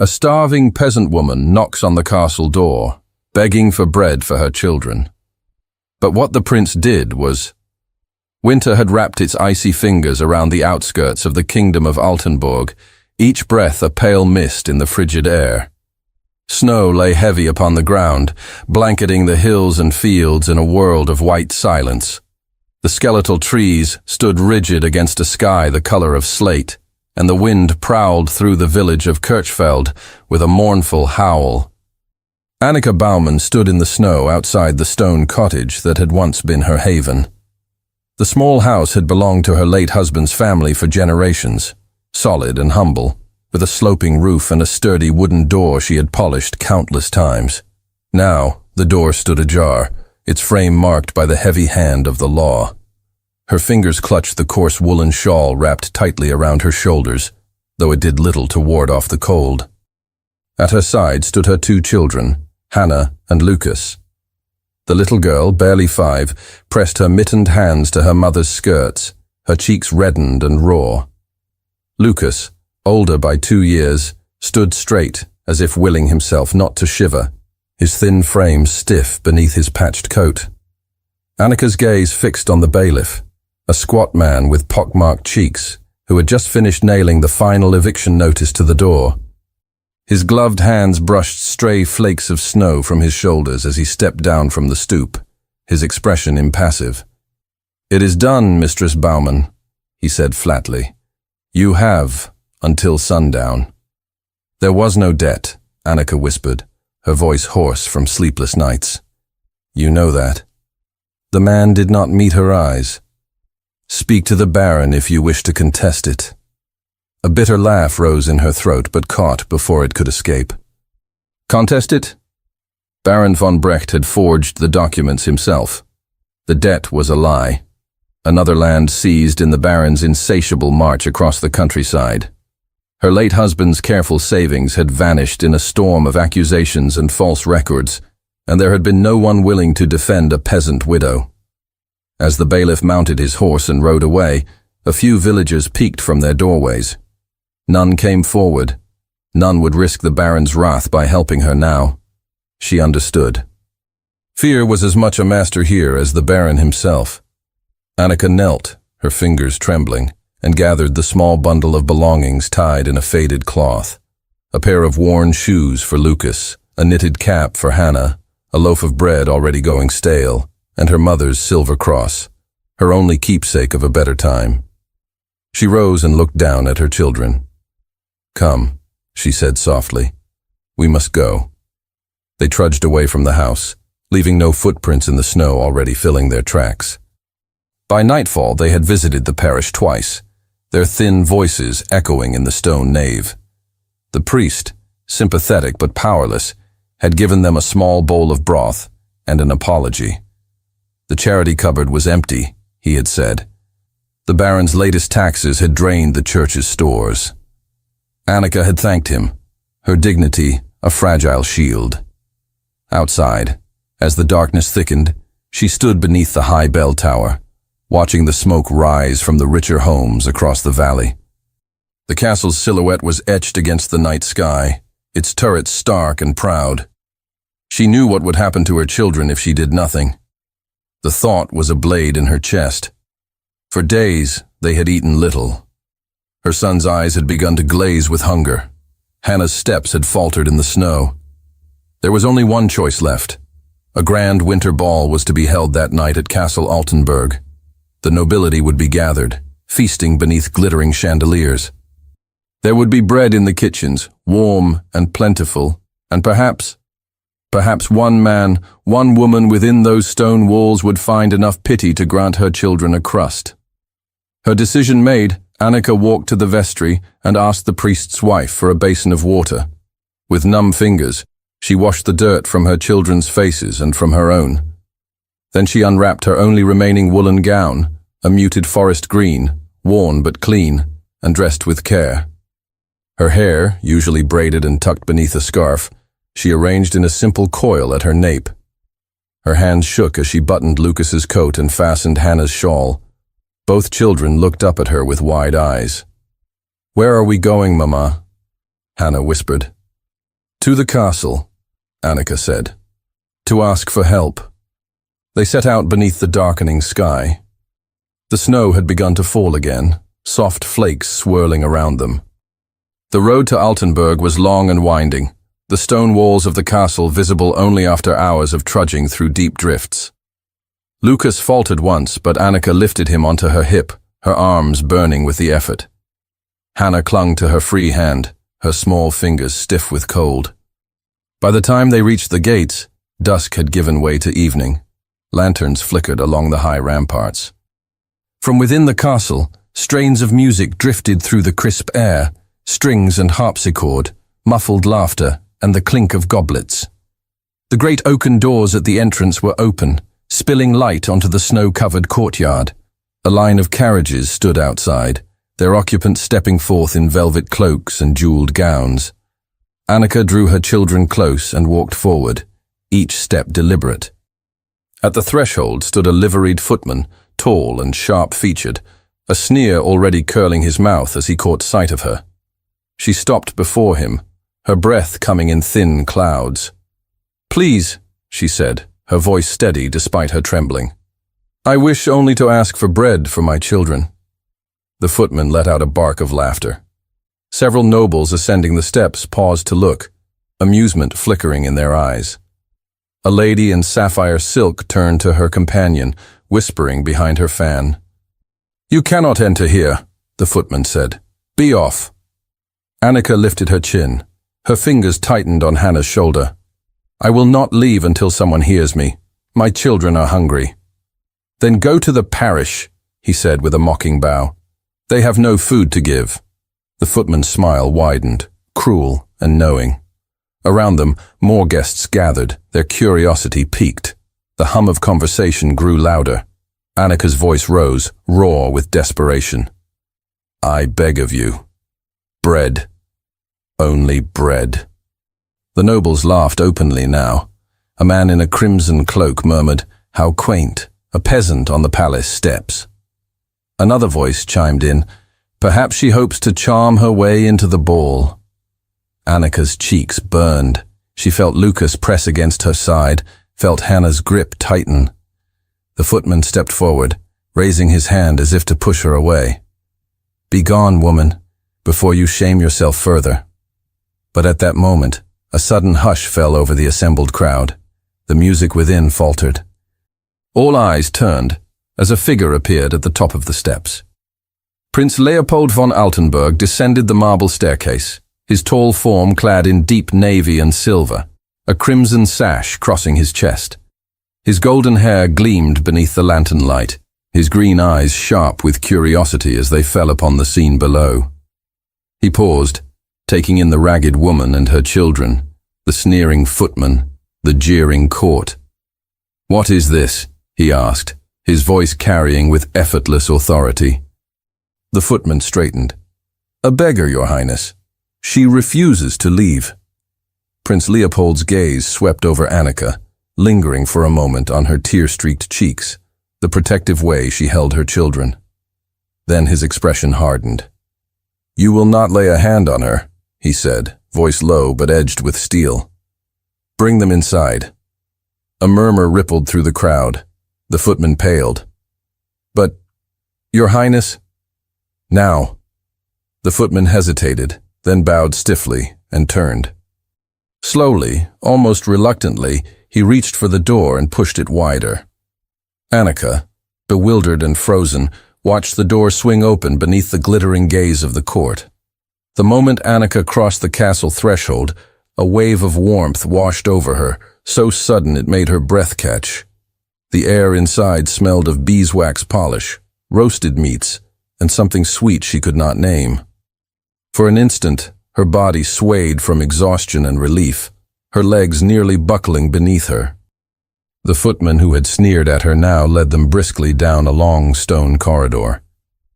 A starving peasant woman knocks on the castle door, begging for bread for her children. But what the prince did was... Winter had wrapped its icy fingers around the outskirts of the kingdom of Altenburg, each breath a pale mist in the frigid air. Snow lay heavy upon the ground, blanketing the hills and fields in a world of white silence. The skeletal trees stood rigid against a sky the color of slate, and the wind prowled through the village of Kirchfeld with a mournful howl. Annika Baumann stood in the snow outside the stone cottage that had once been her haven. The small house had belonged to her late husband's family for generations, solid and humble, with a sloping roof and a sturdy wooden door she had polished countless times. Now, the door stood ajar, its frame marked by the heavy hand of the law. Her fingers clutched the coarse woolen shawl wrapped tightly around her shoulders, though it did little to ward off the cold. At her side stood her two children, Hannah and Lucas. The little girl, barely 5, pressed her mittened hands to her mother's skirts, her cheeks reddened and raw. Lucas, older by 2 years, stood straight, as if willing himself not to shiver, his thin frame stiff beneath his patched coat. Annika's gaze fixed on the bailiff, a squat man with pockmarked cheeks, who had just finished nailing the final eviction notice to the door. His gloved hands brushed stray flakes of snow from his shoulders as he stepped down from the stoop, his expression impassive. "It is done, Mistress Baumann," he said flatly. "You have until sundown." "There was no debt," Annika whispered, her voice hoarse from sleepless nights. "You know that." The man did not meet her eyes. "Speak to the Baron if you wish to contest it." A bitter laugh rose in her throat but caught before it could escape. "Contest it?" Baron von Brecht had forged the documents himself. The debt was a lie. Another land seized in the Baron's insatiable march across the countryside. Her late husband's careful savings had vanished in a storm of accusations and false records, and there had been no one willing to defend a peasant widow. As the bailiff mounted his horse and rode away, a few villagers peeked from their doorways. None came forward. None would risk the Baron's wrath by helping her now. She understood. Fear was as much a master here as the Baron himself. Annika knelt, her fingers trembling, and gathered the small bundle of belongings tied in a faded cloth. A pair of worn shoes for Lucas, a knitted cap for Hannah, a loaf of bread already going stale, and her mother's silver cross, her only keepsake of a better time. She rose and looked down at her children. "Come," she said softly. "We must go." They trudged away from the house, leaving no footprints in the snow already filling their tracks. By nightfall they had visited the parish twice, their thin voices echoing in the stone nave. The priest, sympathetic but powerless, had given them a small bowl of broth and an apology. The charity cupboard was empty, he had said. The Baron's latest taxes had drained the church's stores. Annika had thanked him, her dignity a fragile shield. Outside, as the darkness thickened, she stood beneath the high bell tower, watching the smoke rise from the richer homes across the valley. The castle's silhouette was etched against the night sky, its turrets stark and proud. She knew what would happen to her children if she did nothing. The thought was a blade in her chest. For days, they had eaten little. Her son's eyes had begun to glaze with hunger. Hannah's steps had faltered in the snow. There was only one choice left. A grand winter ball was to be held that night at Castle Altenburg. The nobility would be gathered, feasting beneath glittering chandeliers. There would be bread in the kitchens, warm and plentiful, and perhaps one man, one woman within those stone walls would find enough pity to grant her children a crust. Her decision made, Annika walked to the vestry and asked the priest's wife for a basin of water. With numb fingers, she washed the dirt from her children's faces and from her own. Then she unwrapped her only remaining woolen gown, a muted forest green, worn but clean, and dressed with care. Her hair, usually braided and tucked beneath a scarf, she arranged in a simple coil at her nape. Her hands shook as she buttoned Lucas's coat and fastened Hannah's shawl. Both children looked up at her with wide eyes. "Where are we going, Mama?" Hannah whispered, To the castle, Annika said, to ask for help. They set out beneath the darkening sky. The snow had begun to fall again, soft flakes swirling around them. The road to Altenburg was long and winding, the stone walls of the castle visible only after hours of trudging through deep drifts. Lucas faltered once, but Annika lifted him onto her hip, her arms burning with the effort. Hannah clung to her free hand, her small fingers stiff with cold. By the time they reached the gates, dusk had given way to evening. Lanterns flickered along the high ramparts. From within the castle, strains of music drifted through the crisp air, strings and harpsichord, muffled laughter, and the clink of goblets. The great oaken doors at the entrance were open, spilling light onto the snow-covered courtyard. A line of carriages stood outside, their occupants stepping forth in velvet cloaks and jeweled gowns. Annika drew her children close and walked forward, each step deliberate. At the threshold stood a liveried footman, tall and sharp-featured, a sneer already curling his mouth as he caught sight of her. She stopped before him, her breath coming in thin clouds. "Please," she said, her voice steady despite her trembling. "I wish only to ask for bread for my children." The footman let out a bark of laughter. Several nobles ascending the steps paused to look, amusement flickering in their eyes. A lady in sapphire silk turned to her companion, whispering behind her fan. "You cannot enter here," the footman said. "Be off." Annika lifted her chin. Her fingers tightened on Hannah's shoulder. "I will not leave until someone hears me. My children are hungry." "Then go to the parish," he said with a mocking bow. "They have no food to give." The footman's smile widened, cruel and knowing. Around them, more guests gathered, their curiosity piqued. The hum of conversation grew louder. Annika's voice rose, raw with desperation. "I beg of you. Bread. Only bread." The nobles laughed openly now. A man in a crimson cloak murmured, "How quaint, a peasant on the palace steps." Another voice chimed in, "Perhaps she hopes to charm her way into the ball." Annika's cheeks burned. She felt Lucas press against her side, felt Hannah's grip tighten. The footman stepped forward, raising his hand as if to push her away. "Be gone, woman, before you shame yourself further." But at that moment, a sudden hush fell over the assembled crowd. The music within faltered. All eyes turned as a figure appeared at the top of the steps. Prince Leopold von Altenburg descended the marble staircase, his tall form clad in deep navy and silver, a crimson sash crossing his chest. His golden hair gleamed beneath the lantern light, his green eyes sharp with curiosity as they fell upon the scene below. He paused, taking in the ragged woman and her children, the sneering footman, the jeering court. "What is this?" he asked, his voice carrying with effortless authority. The footman straightened. "A beggar, Your Highness. She refuses to leave." Prince Leopold's gaze swept over Annika, lingering for a moment on her tear-streaked cheeks, the protective way she held her children. Then his expression hardened. "You will not lay a hand on her," he said, voice low but edged with steel. "Bring them inside." A murmur rippled through the crowd. The footman paled. "But, Your Highness—" "Now." The footman hesitated, then bowed stiffly and turned. Slowly, almost reluctantly, he reached for the door and pushed it wider. Annika, bewildered and frozen, watched the door swing open beneath the glittering gaze of the court. The moment Annika crossed the castle threshold, a wave of warmth washed over her, so sudden it made her breath catch. The air inside smelled of beeswax polish, roasted meats, and something sweet she could not name. For an instant, her body swayed from exhaustion and relief, her legs nearly buckling beneath her. The footman who had sneered at her now led them briskly down a long stone corridor.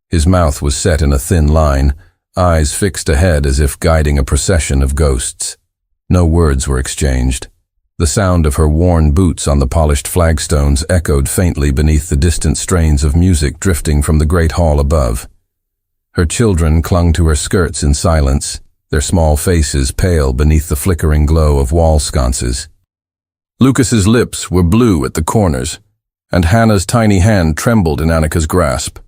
His mouth was set in a thin line, eyes fixed ahead as if guiding a procession of ghosts. No words were exchanged. The sound of her worn boots on the polished flagstones echoed faintly beneath the distant strains of music drifting from the great hall above. Her children clung to her skirts in silence, their small faces pale beneath the flickering glow of wall sconces. Lucas's lips were blue at the corners, and Hannah's tiny hand trembled in Annika's grasp.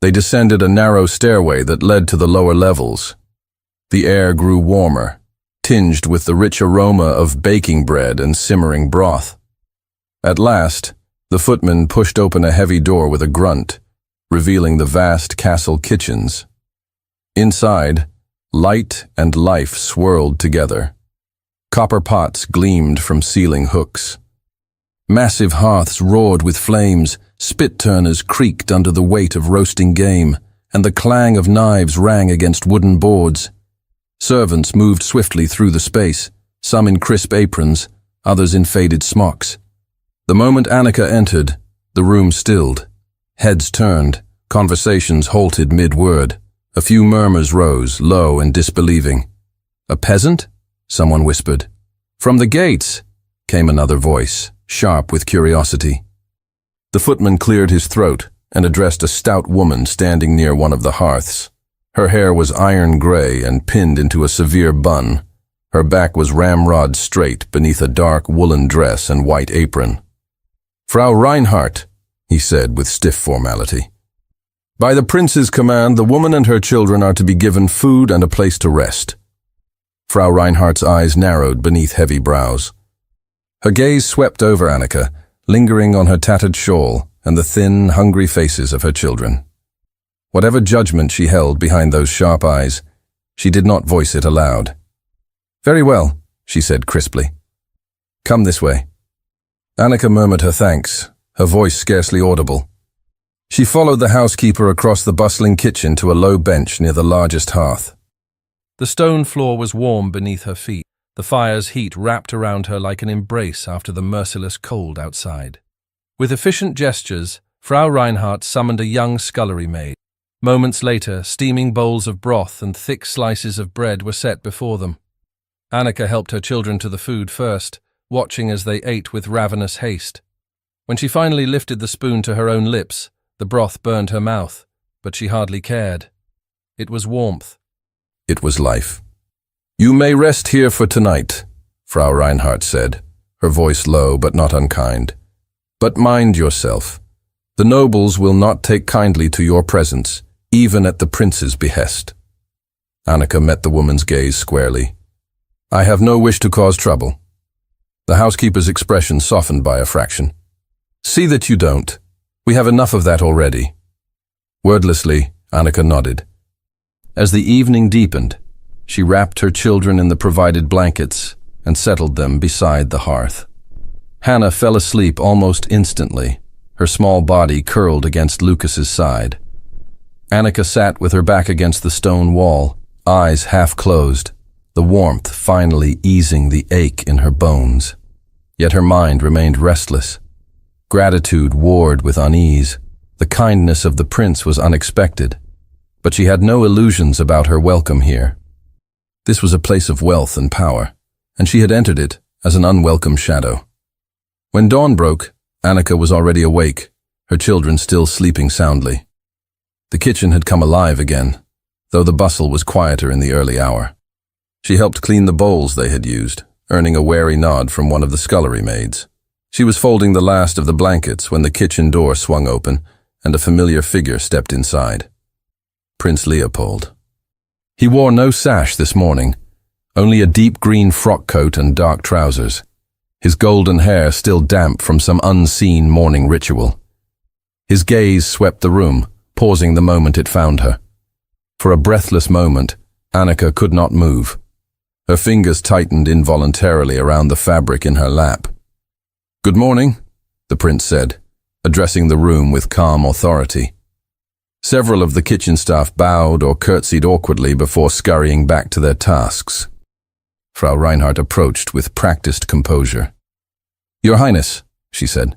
They descended a narrow stairway that led to the lower levels. The air grew warmer, tinged with the rich aroma of baking bread and simmering broth. At last, the footman pushed open a heavy door with a grunt, revealing the vast castle kitchens. Inside, light and life swirled together. Copper pots gleamed from ceiling hooks. Massive hearths roared with flames, spit-turners creaked under the weight of roasting game, and the clang of knives rang against wooden boards. Servants moved swiftly through the space, some in crisp aprons, others in faded smocks. The moment Annika entered, the room stilled. Heads turned, conversations halted mid-word. A few murmurs rose, low and disbelieving. "A peasant?" someone whispered. "From the gates," came another voice, sharp with curiosity. The footman cleared his throat and addressed a stout woman standing near one of the hearths. Her hair was iron gray and pinned into a severe bun. Her back was ramrod straight beneath a dark woolen dress and white apron. "Frau Reinhardt," he said with stiff formality. "By the prince's command, the woman and her children are to be given food and a place to rest." Frau Reinhardt's eyes narrowed beneath heavy brows. Her gaze swept over Annika, lingering on her tattered shawl and the thin, hungry faces of her children. Whatever judgment she held behind those sharp eyes, she did not voice it aloud. "Very well," she said crisply. "Come this way." Annika murmured her thanks, her voice scarcely audible. She followed the housekeeper across the bustling kitchen to a low bench near the largest hearth. The stone floor was warm beneath her feet, the fire's heat wrapped around her like an embrace after the merciless cold outside. With efficient gestures, Frau Reinhardt summoned a young scullery maid. Moments later, steaming bowls of broth and thick slices of bread were set before them. Annika helped her children to the food first, watching as they ate with ravenous haste. When she finally lifted the spoon to her own lips, the broth burned her mouth, but she hardly cared. It was warmth. It was life. "You may rest here for tonight," Frau Reinhardt said, her voice low but not unkind. "But mind yourself. The nobles will not take kindly to your presence, even at the prince's behest." Annika met the woman's gaze squarely. "I have no wish to cause trouble." The housekeeper's expression softened by a fraction. "See that you don't. We have enough of that already." Wordlessly, Annika nodded. As the evening deepened, she wrapped her children in the provided blankets and settled them beside the hearth. Hannah fell asleep almost instantly, her small body curled against Lucas's side. Annika sat with her back against the stone wall, eyes half closed, the warmth finally easing the ache in her bones. Yet her mind remained restless. Gratitude warred with unease. The kindness of the prince was unexpected, but she had no illusions about her welcome here. This was a place of wealth and power, and she had entered it as an unwelcome shadow. When dawn broke, Annika was already awake, her children still sleeping soundly. The kitchen had come alive again, though the bustle was quieter in the early hour. She helped clean the bowls they had used, earning a wary nod from one of the scullery maids. She was folding the last of the blankets when the kitchen door swung open and a familiar figure stepped inside. Prince Leopold. He wore no sash this morning, only a deep green frock coat and dark trousers, his golden hair still damp from some unseen morning ritual. His gaze swept the room, pausing the moment it found her. For a breathless moment, Annika could not move. Her fingers tightened involuntarily around the fabric in her lap. "Good morning," the prince said, addressing the room with calm authority. Several of the kitchen staff bowed or curtsied awkwardly before scurrying back to their tasks. Frau Reinhardt approached with practiced composure. "Your Highness," she said,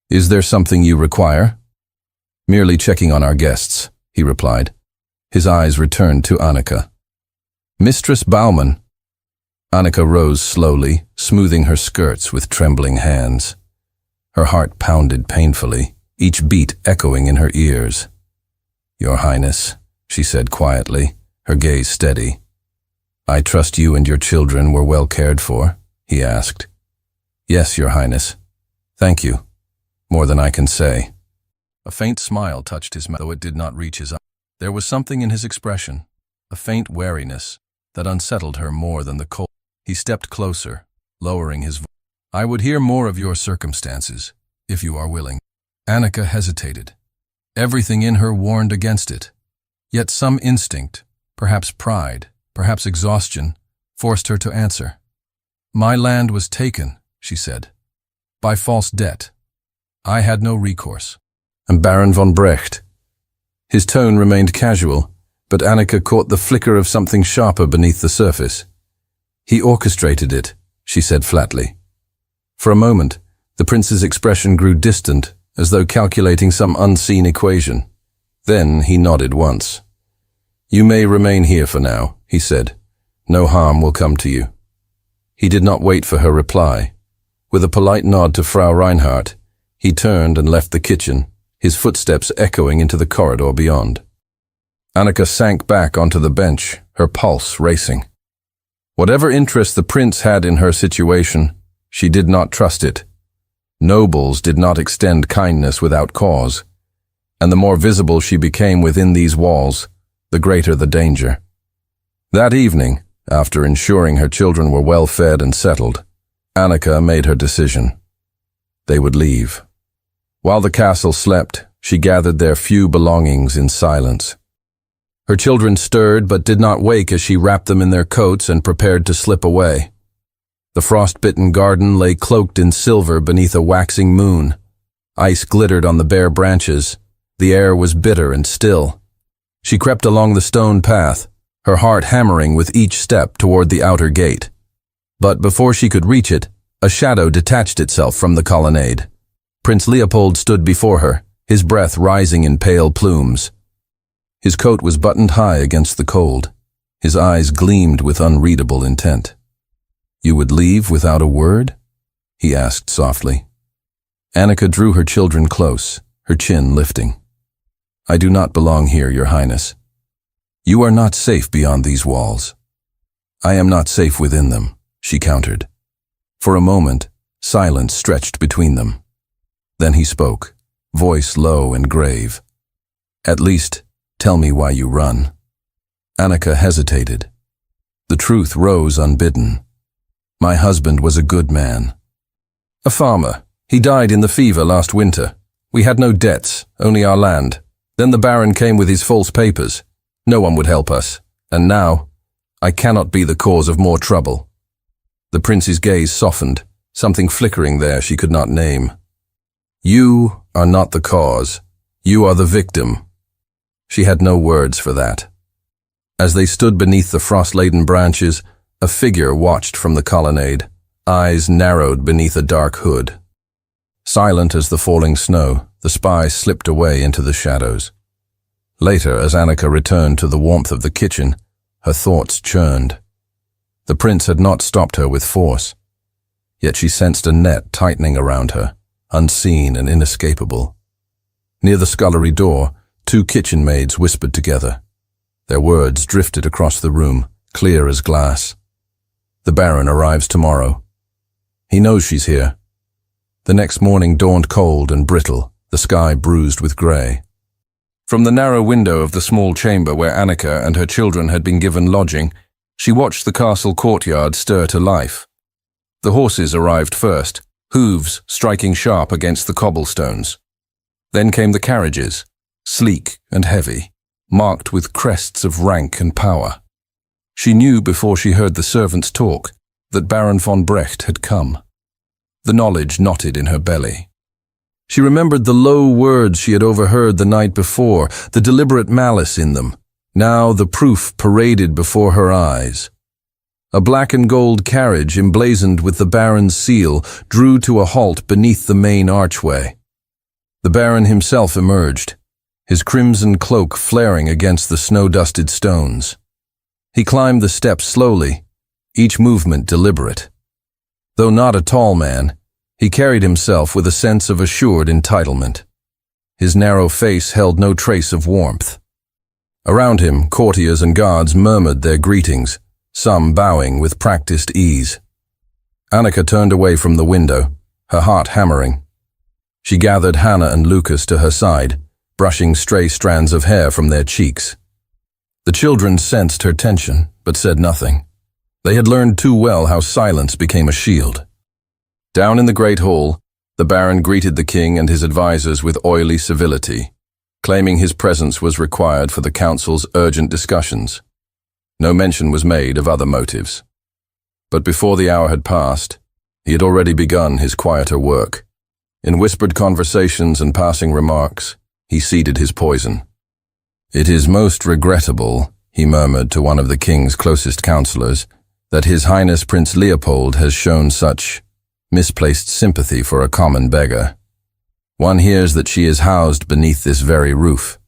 "is there something you require?" "Merely checking on our guests," he replied. His eyes returned to Annika. "Mistress Baumann." Annika rose slowly, smoothing her skirts with trembling hands. Her heart pounded painfully, each beat echoing in her ears. "Your Highness," she said quietly, her gaze steady. I trust you and your children were well cared for, he asked. Yes, Your Highness. Thank you. More than I can say. A faint smile touched his mouth, though it did not reach his eyes. There was something in his expression, a faint wariness, that unsettled her more than the cold. He stepped closer, lowering his voice. I would hear more of your circumstances, if you are willing. Annika hesitated. Everything in her warned against it. Yet some instinct, perhaps pride, perhaps exhaustion, forced her to answer. My land was taken, she said, by false debt. I had no recourse. And Baron von Brecht. His tone remained casual, but Annika caught the flicker of something sharper beneath the surface. He orchestrated it, she said flatly. For a moment, the prince's expression grew distant, as though calculating some unseen equation. Then he nodded once. You may remain here for now, he said. No harm will come to you. He did not wait for her reply. With a polite nod to Frau Reinhardt, he turned and left the kitchen, his footsteps echoing into the corridor beyond. Annika sank back onto the bench, her pulse racing. Whatever interest the prince had in her situation, she did not trust it. Nobles did not extend kindness without cause, and the more visible she became within these walls, the greater the danger. That evening, after ensuring her children were well fed and settled, Annika made her decision. They would leave. While the castle slept, she gathered their few belongings in silence. Her children stirred but did not wake as she wrapped them in their coats and prepared to slip away. The frost-bitten garden lay cloaked in silver beneath a waxing moon. Ice glittered on the bare branches. The air was bitter and still. She crept along the stone path, her heart hammering with each step toward the outer gate. But before she could reach it, a shadow detached itself from the colonnade. Prince Leopold stood before her, his breath rising in pale plumes. His coat was buttoned high against the cold. His eyes gleamed with unreadable intent. You would leave without a word? He asked softly. Annika drew her children close, her chin lifting. I do not belong here, Your Highness. You are not safe beyond these walls. I am not safe within them, she countered. For a moment, silence stretched between them. Then he spoke, voice low and grave. At least, tell me why you run. Annika hesitated. The truth rose unbidden. My husband was a good man. A farmer. He died in the fever last winter. We had no debts, only our land. Then the Baron came with his false papers. No one would help us. And now, I cannot be the cause of more trouble. The prince's gaze softened, something flickering there she could not name. You are not the cause. You are the victim. She had no words for that. As they stood beneath the frost-laden branches, a figure watched from the colonnade, eyes narrowed beneath a dark hood. Silent as the falling snow, the spy slipped away into the shadows. Later, as Annika returned to the warmth of the kitchen, her thoughts churned. The prince had not stopped her with force, yet she sensed a net tightening around her, unseen and inescapable. Near the scullery door, two kitchen maids whispered together. Their words drifted across the room, clear as glass. The Baron arrives tomorrow. He knows she's here. The next morning dawned cold and brittle, the sky bruised with grey. From the narrow window of the small chamber where Annika and her children had been given lodging, she watched the castle courtyard stir to life. The horses arrived first, hooves striking sharp against the cobblestones. Then came the carriages, sleek and heavy, marked with crests of rank and power. She knew before she heard the servants talk that Baron von Brecht had come. The knowledge knotted in her belly. She remembered the low words she had overheard the night before, the deliberate malice in them. Now the proof paraded before her eyes. A black and gold carriage emblazoned with the Baron's seal drew to a halt beneath the main archway. The Baron himself emerged, his crimson cloak flaring against the snow-dusted stones. He climbed the steps slowly, each movement deliberate. Though not a tall man, he carried himself with a sense of assured entitlement. His narrow face held no trace of warmth. Around him, courtiers and guards murmured their greetings, some bowing with practiced ease. Annika turned away from the window, her heart hammering. She gathered Hannah and Lucas to her side, brushing stray strands of hair from their cheeks. The children sensed her tension, but said nothing. They had learned too well how silence became a shield. Down in the great hall, the Baron greeted the king and his advisers with oily civility, claiming his presence was required for the council's urgent discussions. No mention was made of other motives. But before the hour had passed, he had already begun his quieter work. In whispered conversations and passing remarks, he seeded his poison. "It is most regrettable," he murmured to one of the king's closest counselors, "that His Highness Prince Leopold has shown such misplaced sympathy for a common beggar. One hears that she is housed beneath this very roof."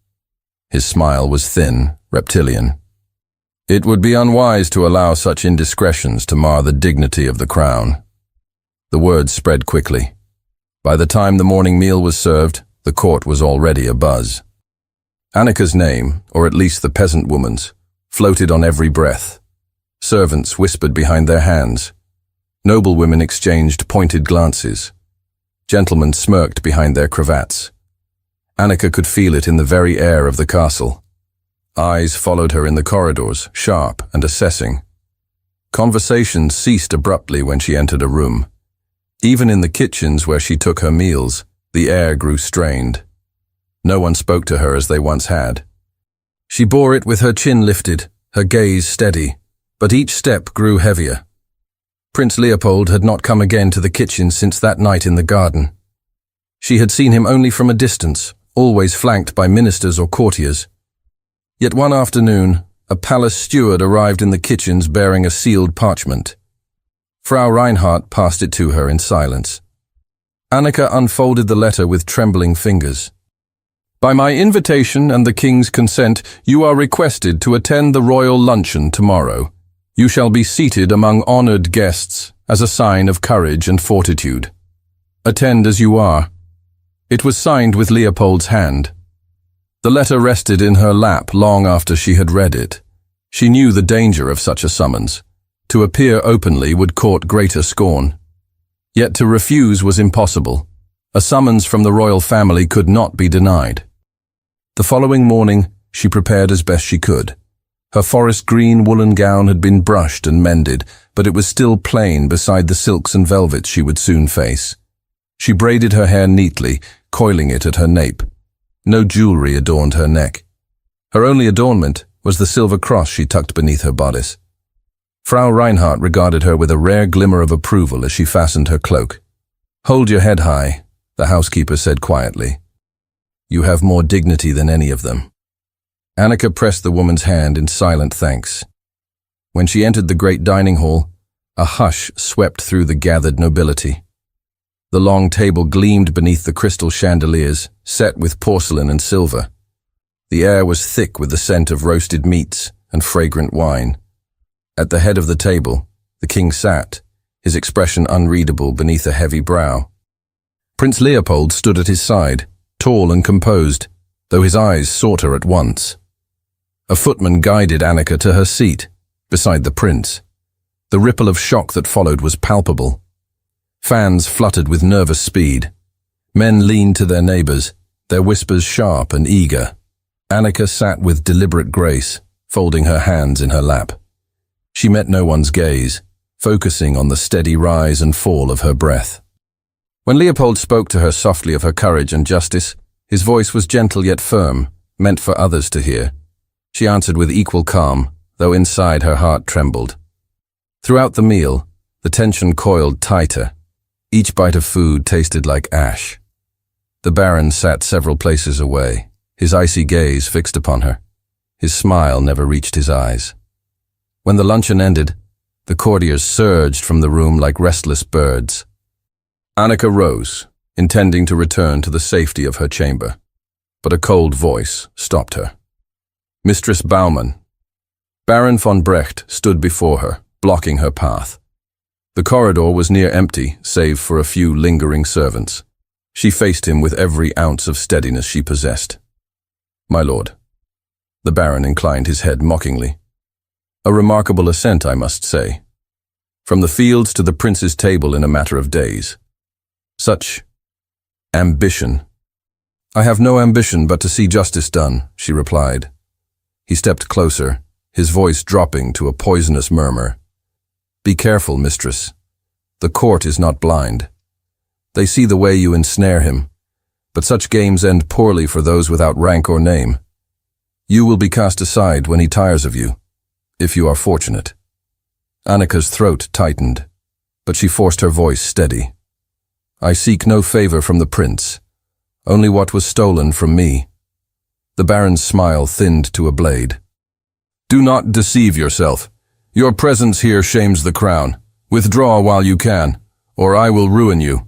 His smile was thin, reptilian. "It would be unwise to allow such indiscretions to mar the dignity of the crown." The words spread quickly. By the time the morning meal was served, the court was already abuzz. Annika's name, or at least the peasant woman's, floated on every breath. Servants whispered behind their hands. Noblewomen exchanged pointed glances. Gentlemen smirked behind their cravats. Annika could feel it in the very air of the castle. Eyes followed her in the corridors, sharp and assessing. Conversations ceased abruptly when she entered a room. Even in the kitchens where she took her meals, the air grew strained. No one spoke to her as they once had. She bore it with her chin lifted, her gaze steady, but each step grew heavier. Prince Leopold had not come again to the kitchen since that night in the garden. She had seen him only from a distance, always flanked by ministers or courtiers. Yet one afternoon, a palace steward arrived in the kitchens bearing a sealed parchment. Frau Reinhardt passed it to her in silence. Annika unfolded the letter with trembling fingers. "By my invitation and the king's consent, you are requested to attend the royal luncheon tomorrow. You shall be seated among honored guests as a sign of courage and fortitude. Attend as you are." It was signed with Leopold's hand. The letter rested in her lap long after she had read it. She knew the danger of such a summons. To appear openly would court greater scorn. Yet to refuse was impossible. A summons from the royal family could not be denied. The following morning, she prepared as best she could. Her forest green woolen gown had been brushed and mended, but it was still plain beside the silks and velvets she would soon face. She braided her hair neatly, coiling it at her nape. No jewelry adorned her neck. Her only adornment was the silver cross she tucked beneath her bodice. Frau Reinhardt regarded her with a rare glimmer of approval as she fastened her cloak. "Hold your head high," the housekeeper said quietly. "You have more dignity than any of them." Annika pressed the woman's hand in silent thanks. When she entered the great dining hall, a hush swept through the gathered nobility. The long table gleamed beneath the crystal chandeliers, set with porcelain and silver. The air was thick with the scent of roasted meats and fragrant wine. At the head of the table, the king sat, his expression unreadable beneath a heavy brow. Prince Leopold stood at his side, tall and composed, though his eyes sought her at once. A footman guided Annika to her seat, beside the prince. The ripple of shock that followed was palpable. Fans fluttered with nervous speed. Men leaned to their neighbors, their whispers sharp and eager. Annika sat with deliberate grace, folding her hands in her lap. She met no one's gaze, focusing on the steady rise and fall of her breath. When Leopold spoke to her softly of her courage and justice, his voice was gentle yet firm, meant for others to hear. She answered with equal calm, though inside her heart trembled. Throughout the meal, the tension coiled tighter. Each bite of food tasted like ash. The Baron sat several places away, his icy gaze fixed upon her. His smile never reached his eyes. When the luncheon ended, the courtiers surged from the room like restless birds. Annika rose, intending to return to the safety of her chamber, but a cold voice stopped her. "Mistress Baumann." Baron von Brecht stood before her, blocking her path. The corridor was near empty, save for a few lingering servants. She faced him with every ounce of steadiness she possessed. "My lord." The Baron inclined his head mockingly. A remarkable ascent, I must say. From the fields to the prince's table in a matter of days. Such ambition. I have no ambition but to see justice done, she replied. He stepped closer, his voice dropping to a poisonous murmur. Be careful, mistress. The court is not blind. They see the way you ensnare him, but such games end poorly for those without rank or name. You will be cast aside when he tires of you, if you are fortunate. Annika's throat tightened, but she forced her voice steady. I seek no favor from the prince, only what was stolen from me. The baron's smile thinned to a blade. Do not deceive yourself. Your presence here shames the crown. Withdraw while you can, or I will ruin you.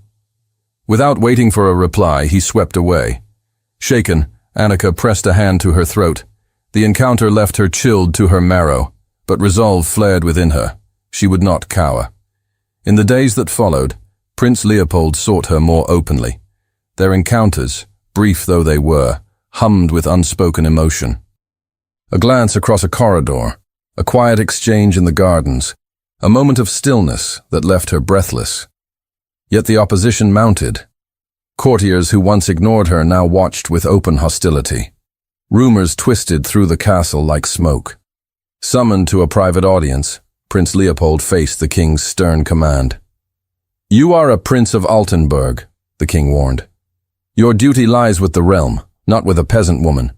Without waiting for a reply, he swept away. Shaken, Annika pressed a hand to her throat. The encounter left her chilled to her marrow, but resolve flared within her. She would not cower. In the days that followed, Prince Leopold sought her more openly. Their encounters, brief though they were, hummed with unspoken emotion. A glance across a corridor, a quiet exchange in the gardens, a moment of stillness that left her breathless. Yet the opposition mounted. Courtiers who once ignored her now watched with open hostility. Rumors twisted through the castle like smoke. Summoned to a private audience, Prince Leopold faced the king's stern command. You are a prince of Altenburg, the king warned. Your duty lies with the realm, not with a peasant woman.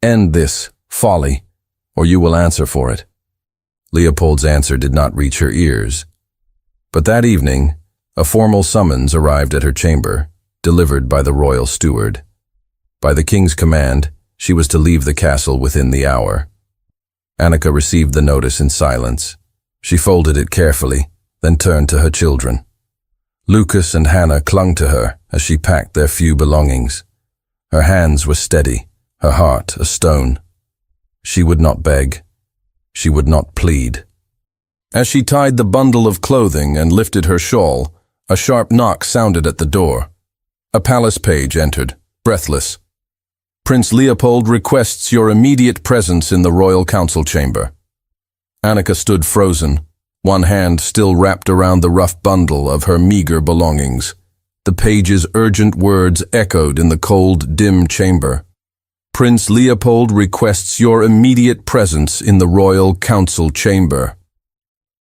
End this folly, or you will answer for it. Leopold's answer did not reach her ears. But that evening, a formal summons arrived at her chamber, delivered by the royal steward. By the king's command, she was to leave the castle within the hour. Annika received the notice in silence. She folded it carefully, then turned to her children. Lucas and Hannah clung to her as she packed their few belongings. Her hands were steady, her heart a stone. She would not beg. She would not plead. As she tied the bundle of clothing and lifted her shawl, a sharp knock sounded at the door. A palace page entered, breathless. Prince Leopold requests your immediate presence in the royal council chamber. Annika stood frozen, one hand still wrapped around the rough bundle of her meager belongings. The page's urgent words echoed in the cold, dim chamber. Prince Leopold requests your immediate presence in the royal council chamber.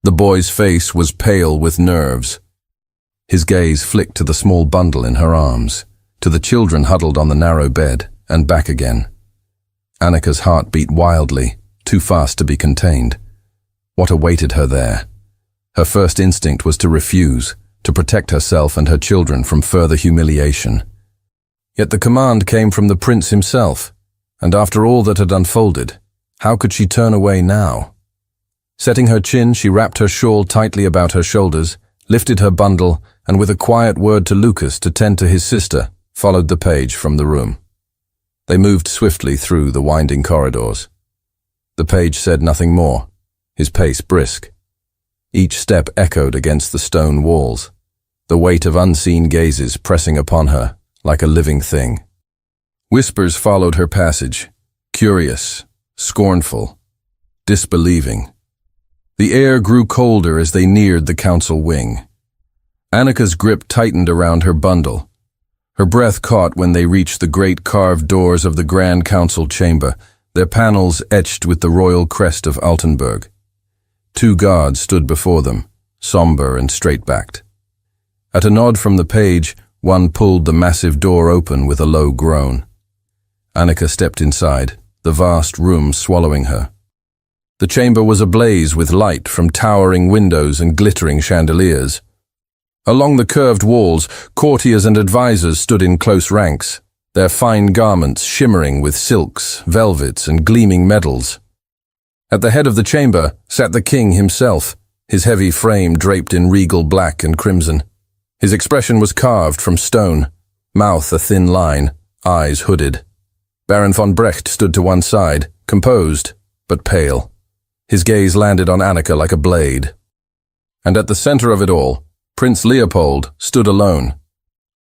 The boy's face was pale with nerves. His gaze flicked to the small bundle in her arms, to the children huddled on the narrow bed, and back again. Annika's heart beat wildly, too fast to be contained. What awaited her there? Her first instinct was to refuse, to protect herself and her children from further humiliation. Yet the command came from the prince himself, and after all that had unfolded, how could she turn away now? Setting her chin, she wrapped her shawl tightly about her shoulders, lifted her bundle, and with a quiet word to Lucas to tend to his sister, followed the page from the room. They moved swiftly through the winding corridors. The page said nothing more, his pace brisk. Each step echoed against the stone walls, the weight of unseen gazes pressing upon her like a living thing. Whispers followed her passage, curious, scornful, disbelieving. The air grew colder as they neared the council wing. Annika's grip tightened around her bundle. Her breath caught when they reached the great carved doors of the Grand Council chamber, their panels etched with the royal crest of Altenburg. 2 guards stood before them, somber and straight-backed. At a nod from the page, one pulled the massive door open with a low groan. Annika stepped inside, the vast room swallowing her. The chamber was ablaze with light from towering windows and glittering chandeliers. Along the curved walls, courtiers and advisors stood in close ranks, their fine garments shimmering with silks, velvets, and gleaming metals. At the head of the chamber sat the king himself, his heavy frame draped in regal black and crimson. His expression was carved from stone, mouth a thin line, eyes hooded. Baron von Brecht stood to one side, composed, but pale. His gaze landed on Annika like a blade. And at the center of it all, Prince Leopold stood alone.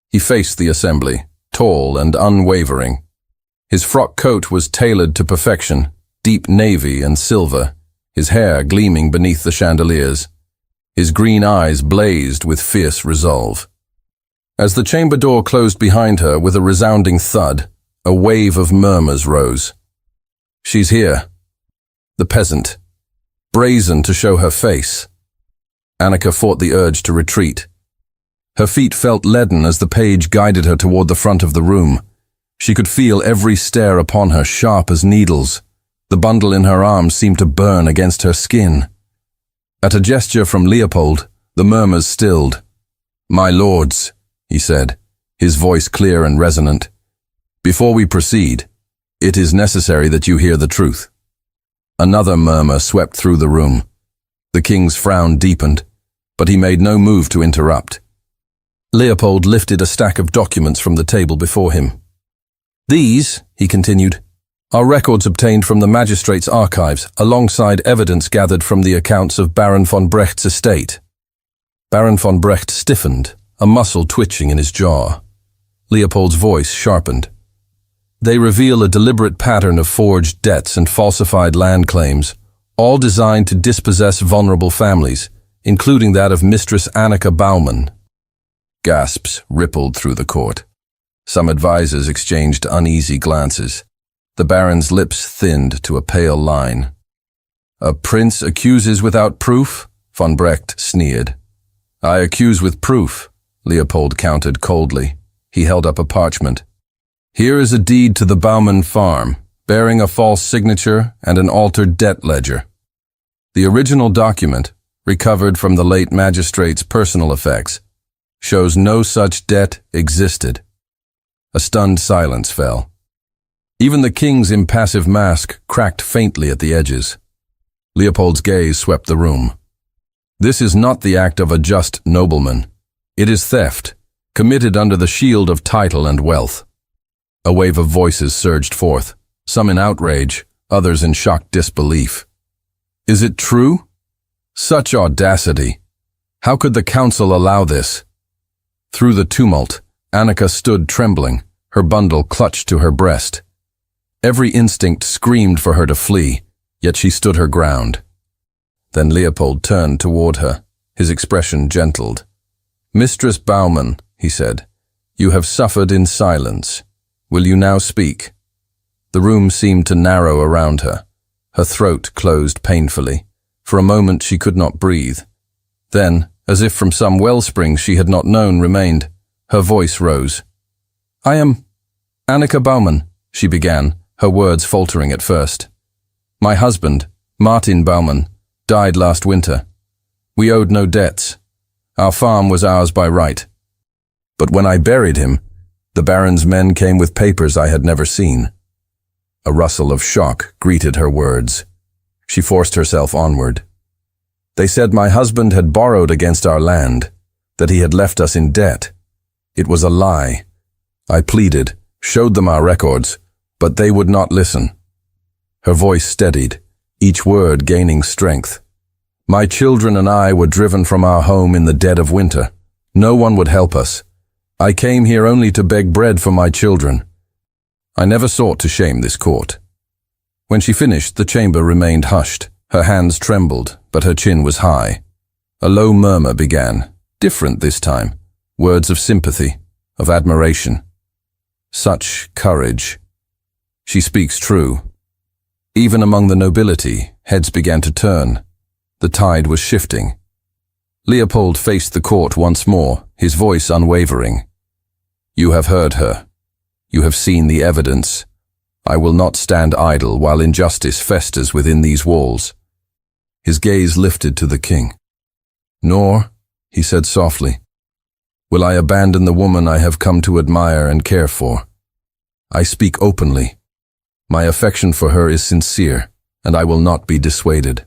He faced the assembly, tall and unwavering. His frock coat was tailored to perfection, deep navy and silver, his hair gleaming beneath the chandeliers. His green eyes blazed with fierce resolve. As the chamber door closed behind her with a resounding thud, a wave of murmurs rose. "She's here." The peasant, brazen to show her face. Annika fought the urge to retreat. Her feet felt leaden as the page guided her toward the front of the room. She could feel every stare upon her sharp as needles. The bundle in her arms seemed to burn against her skin. At a gesture from Leopold, the murmurs stilled. "My lords," he said, his voice clear and resonant, "before we proceed, it is necessary that you hear the truth." Another murmur swept through the room. The king's frown deepened, but he made no move to interrupt. Leopold lifted a stack of documents from the table before him. "These," he continued, "are records obtained from the magistrate's archives alongside evidence gathered from the accounts of Baron von Brecht's estate." Baron von Brecht stiffened, a muscle twitching in his jaw. Leopold's voice sharpened. "They reveal a deliberate pattern of forged debts and falsified land claims, all designed to dispossess vulnerable families, including that of Mistress Annika Baumann." Gasps rippled through the court. Some advisors exchanged uneasy glances. The Baron's lips thinned to a pale line. "A prince accuses without proof?" von Brecht sneered. "I accuse with proof," Leopold countered coldly. He held up a parchment. "Here is a deed to the Baumann farm, bearing a false signature and an altered debt ledger. The original document, recovered from the late magistrate's personal effects, shows no such debt existed." A stunned silence fell. Even the king's impassive mask cracked faintly at the edges. Leopold's gaze swept the room. "This is not the act of a just nobleman. It is theft, committed under the shield of title and wealth." A wave of voices surged forth, some in outrage, others in shocked disbelief. "Is it true? Such audacity! How could the council allow this?" Through the tumult, Annika stood trembling, her bundle clutched to her breast. Every instinct screamed for her to flee, yet she stood her ground. Then Leopold turned toward her, his expression gentled. "Mistress Baumann," he said, "you have suffered in silence. Will you now speak?" The room seemed to narrow around her. Her throat closed painfully. For a moment she could not breathe. Then, as if from some wellspring she had not known remained, her voice rose. "I am Annika Baumann," she began, her words faltering at first. "My husband, Martin Baumann, died last winter. We owed no debts. Our farm was ours by right. But when I buried him, the Baron's men came with papers I had never seen." A rustle of shock greeted her words. She forced herself onward. "They said my husband had borrowed against our land, that he had left us in debt. It was a lie. I pleaded, showed them our records, but they would not listen." Her voice steadied, each word gaining strength. "My children and I were driven from our home in the dead of winter. No one would help us. I came here only to beg bread for my children. I never sought to shame this court." When she finished, the chamber remained hushed. Her hands trembled, but her chin was high. A low murmur began, different this time, words of sympathy, of admiration. Such courage. She speaks true. Even among the nobility, heads began to turn. The tide was shifting. Leopold faced the court once more, his voice unwavering. "You have heard her. You have seen the evidence. I will not stand idle while injustice festers within these walls." His gaze lifted to the king. "Nor," he said softly, "will I abandon the woman I have come to admire and care for. I speak openly. My affection for her is sincere, and I will not be dissuaded."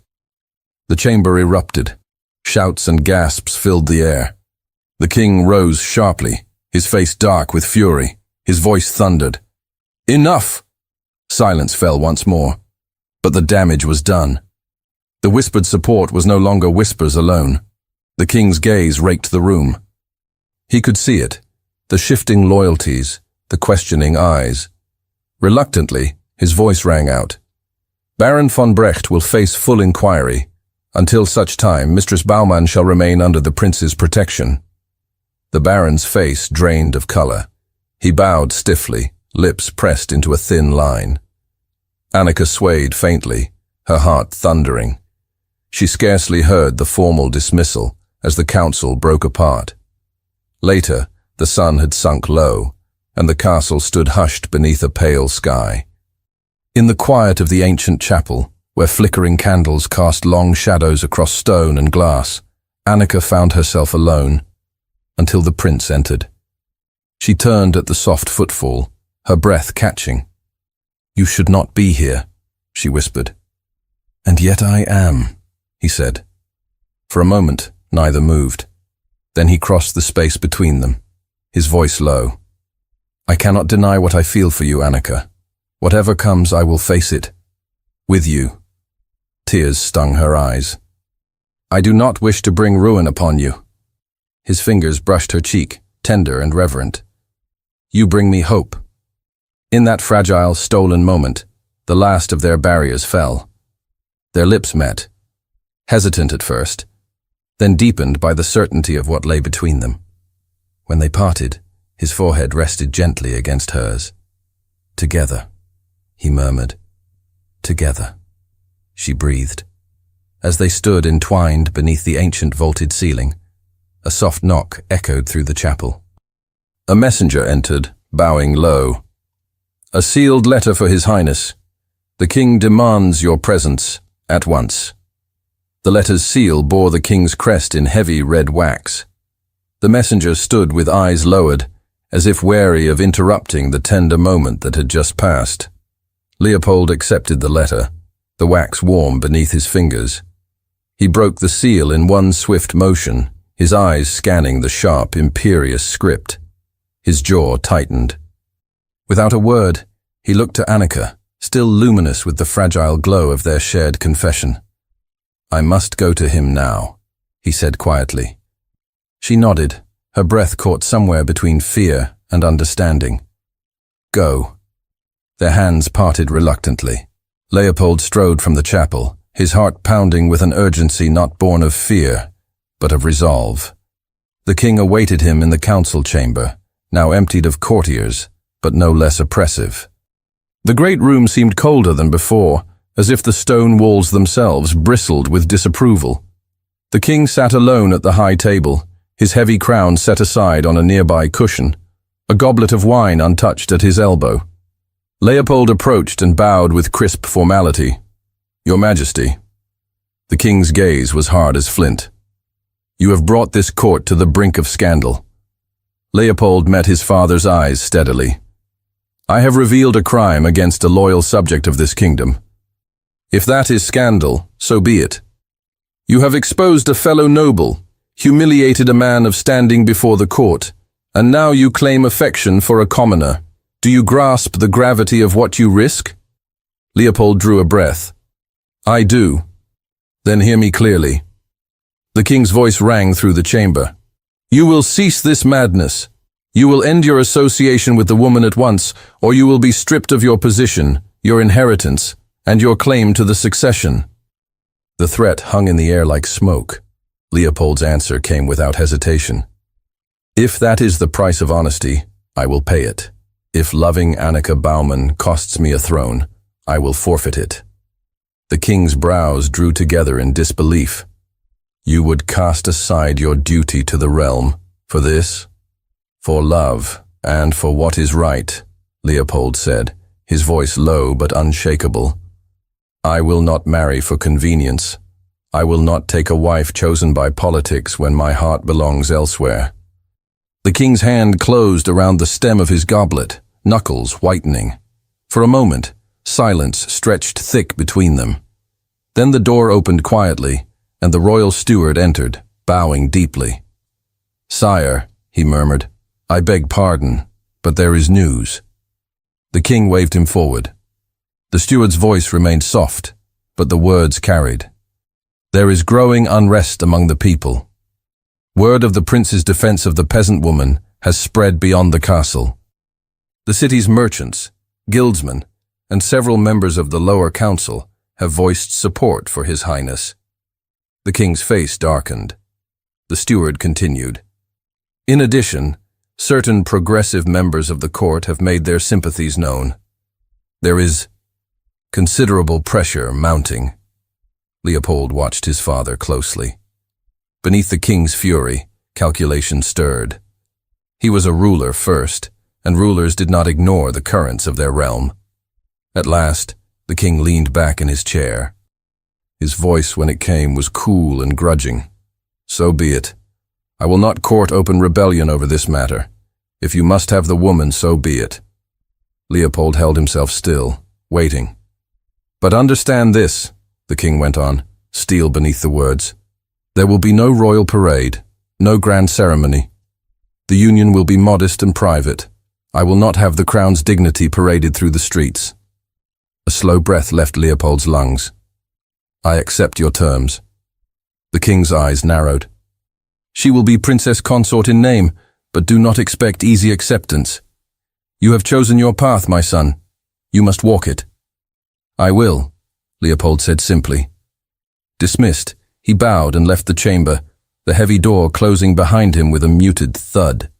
The chamber erupted. Shouts and gasps filled the air. The king rose sharply, his face dark with fury. His voice thundered. "Enough!" Silence fell once more, but the damage was done. The whispered support was no longer whispers alone. The king's gaze raked the room. He could see it, the shifting loyalties, the questioning eyes. Reluctantly, his voice rang out. Baron von Brecht will face full inquiry. Until such time, Mistress Baumann shall remain under the prince's protection." The Baron's face drained of color. He bowed stiffly, lips pressed into a thin line. Annika swayed faintly, her heart thundering. She scarcely heard the formal dismissal as the council broke apart. Later, the sun had sunk low, and the castle stood hushed beneath a pale sky. In the quiet of the ancient chapel, where flickering candles cast long shadows across stone and glass, Annika found herself alone, until the prince entered. She turned at the soft footfall, her breath catching. "You should not be here," she whispered. "And yet I am," he said. For a moment, neither moved. Then he crossed the space between them, his voice low. "I cannot deny what I feel for you, Annika. Whatever comes, I will face it. With you." Tears stung her eyes. "I do not wish to bring ruin upon you." His fingers brushed her cheek, tender and reverent. "You bring me hope." In that fragile, stolen moment, the last of their barriers fell. Their lips met, hesitant at first, then deepened by the certainty of what lay between them. When they parted, his forehead rested gently against hers. "Together," he murmured. "Together," she breathed. As they stood entwined beneath the ancient vaulted ceiling, a soft knock echoed through the chapel. A messenger entered, bowing low. "A sealed letter for His Highness. The king demands your presence, at once." The letter's seal bore the king's crest in heavy red wax. The messenger stood with eyes lowered, as if wary of interrupting the tender moment that had just passed. Leopold accepted the letter, the wax warm beneath his fingers. He broke the seal in one swift motion, his eyes scanning the sharp, imperious script. His jaw tightened. Without a word, he looked to Annika, still luminous with the fragile glow of their shared confession. "I must go to him now," he said quietly. She nodded, her breath caught somewhere between fear and understanding. "Go." Their hands parted reluctantly. Leopold strode from the chapel, his heart pounding with an urgency not born of fear, but of resolve. The king awaited him in the council chamber, now emptied of courtiers, but no less oppressive. The great room seemed colder than before, as if the stone walls themselves bristled with disapproval. The king sat alone at the high table, his heavy crown set aside on a nearby cushion, a goblet of wine untouched at his elbow. Leopold approached and bowed with crisp formality. "Your Majesty." The king's gaze was hard as flint. "You have brought this court to the brink of scandal." Leopold met his father's eyes steadily. "I have revealed a crime against a loyal subject of this kingdom. If that is scandal, so be it. You have exposed a fellow noble, humiliated a man of standing before the court, and now you claim affection for a commoner. Do you grasp the gravity of what you risk?" Leopold drew a breath. "I do." "Then hear me clearly." The king's voice rang through the chamber. "You will cease this madness. You will end your association with the woman at once, or you will be stripped of your position, your inheritance, and your claim to the succession." The threat hung in the air like smoke. Leopold's answer came without hesitation. "If that is the price of honesty, I will pay it. If loving Annika Baumann costs me a throne, I will forfeit it." The king's brows drew together in disbelief. "You would cast aside your duty to the realm for this?" "For love, and for what is right," Leopold said, his voice low but unshakable. "I will not marry for convenience. I will not take a wife chosen by politics when my heart belongs elsewhere." The king's hand closed around the stem of his goblet, knuckles whitening. For a moment, silence stretched thick between them. Then the door opened quietly, and the royal steward entered, bowing deeply. "Sire," he murmured, "I beg pardon, but there is news." The king waved him forward. The steward's voice remained soft, but the words carried. "There is growing unrest among the people. Word of the prince's defense of the peasant woman has spread beyond the castle. The city's merchants, guildsmen, and several members of the lower council have voiced support for His Highness. The king's face darkened. The steward continued. In addition, certain progressive members of the court have made their sympathies known. There is considerable pressure mounting. Leopold watched his father closely. Beneath the king's fury, calculation stirred. He was a ruler first, and rulers did not ignore the currents of their realm. At last, the king leaned back in his chair. His voice, when it came, was cool and grudging. So be it. I will not court open rebellion over this matter. If you must have the woman, so be it. Leopold held himself still, waiting. But understand this, the king went on, steel beneath the words. There will be no royal parade, no grand ceremony. The union will be modest and private. I will not have the crown's dignity paraded through the streets. A slow breath left Leopold's lungs. I accept your terms. The king's eyes narrowed. She will be princess consort in name, but do not expect easy acceptance. You have chosen your path, my son. You must walk it. I will, Leopold said simply. Dismissed, he bowed and left the chamber, the heavy door closing behind him with a muted thud.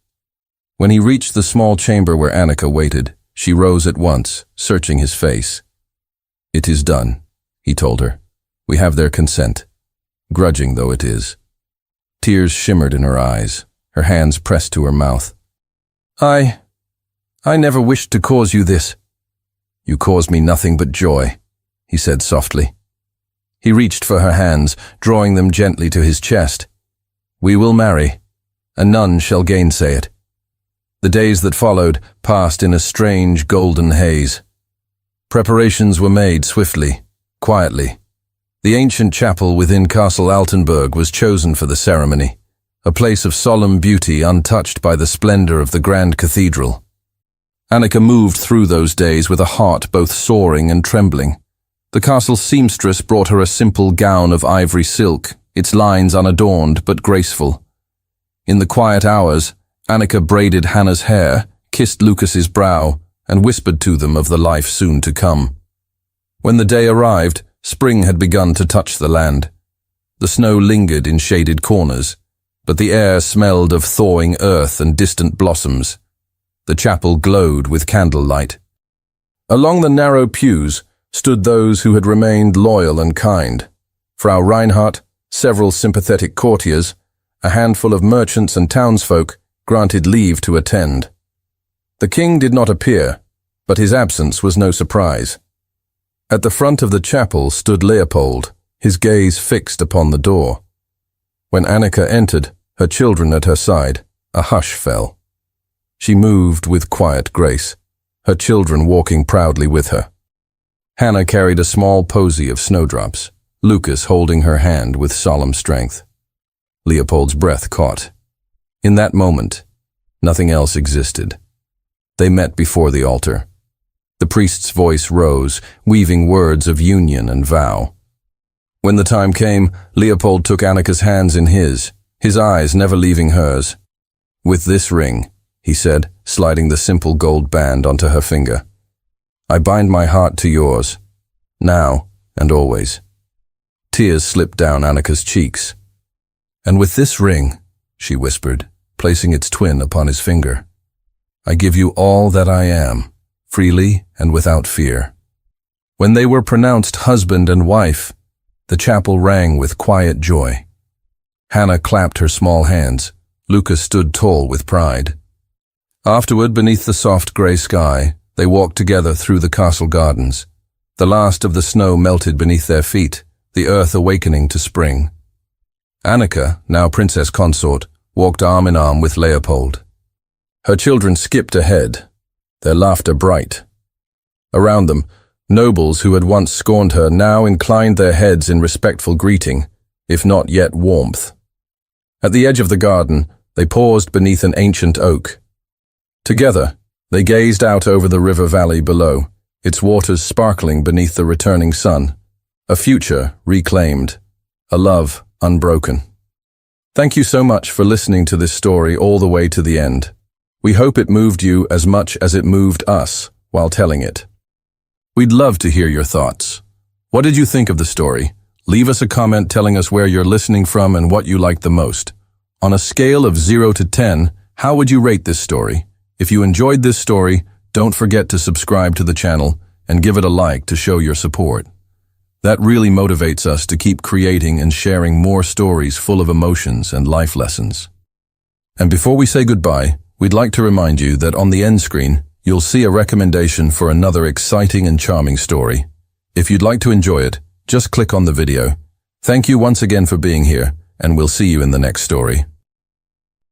When he reached the small chamber where Annika waited, she rose at once, searching his face. It is done, he told her. We have their consent, grudging though it is. Tears shimmered in her eyes, her hands pressed to her mouth. I never wished to cause you this. You caused me nothing but joy, he said softly. He reached for her hands, drawing them gently to his chest. We will marry, and none shall gainsay it. The days that followed passed in a strange golden haze. Preparations were made swiftly, quietly. The ancient chapel within Castle Altenburg was chosen for the ceremony, a place of solemn beauty untouched by the splendor of the grand cathedral. Annika moved through those days with a heart both soaring and trembling. The castle seamstress brought her a simple gown of ivory silk, its lines unadorned but graceful. In the quiet hours, Annika braided Hannah's hair, kissed Lucas's brow, and whispered to them of the life soon to come. When the day arrived, spring had begun to touch the land. The snow lingered in shaded corners, but the air smelled of thawing earth and distant blossoms. The chapel glowed with candlelight. Along the narrow pews stood those who had remained loyal and kind. Frau Reinhardt, several sympathetic courtiers, a handful of merchants and townsfolk granted leave to attend. The king did not appear, but his absence was no surprise. At the front of the chapel stood Leopold, his gaze fixed upon the door. When Annika entered, her children at her side, a hush fell. She moved with quiet grace, her children walking proudly with her. Hannah carried a small posy of snowdrops, Lucas holding her hand with solemn strength. Leopold's breath caught. In that moment, nothing else existed. They met before the altar. The priest's voice rose, weaving words of union and vow. When the time came, Leopold took Annika's hands in his eyes never leaving hers. With this ring, he said, sliding the simple gold band onto her finger, I bind my heart to yours, now and always. Tears slipped down Annika's cheeks. And with this ring, she whispered, placing its twin upon his finger, I give you all that I am, freely and without fear. When they were pronounced husband and wife, the chapel rang with quiet joy. Hannah clapped her small hands. Lucas stood tall with pride. Afterward, beneath the soft grey sky, they walked together through the castle gardens. The last of the snow melted beneath their feet, the earth awakening to spring. Annika, now princess consort, walked arm in arm with Leopold. Her children skipped ahead, their laughter bright. Around them, nobles who had once scorned her now inclined their heads in respectful greeting, if not yet warmth. At the edge of the garden, they paused beneath an ancient oak. Together, they gazed out over the river valley below, its waters sparkling beneath the returning sun. A future reclaimed, a love unbroken. Thank you so much for listening to this story all the way to the end. We hope it moved you as much as it moved us while telling it. We'd love to hear your thoughts. What did you think of the story? Leave us a comment telling us where you're listening from and what you liked the most. On a scale of 0 to 10, how would you rate this story? If you enjoyed this story, don't forget to subscribe to the channel and give it a like to show your support. That really motivates us to keep creating and sharing more stories full of emotions and life lessons. And before we say goodbye, we'd like to remind you that on the end screen, you'll see a recommendation for another exciting and charming story. If you'd like to enjoy it, just click on the video. Thank you once again for being here, and we'll see you in the next story.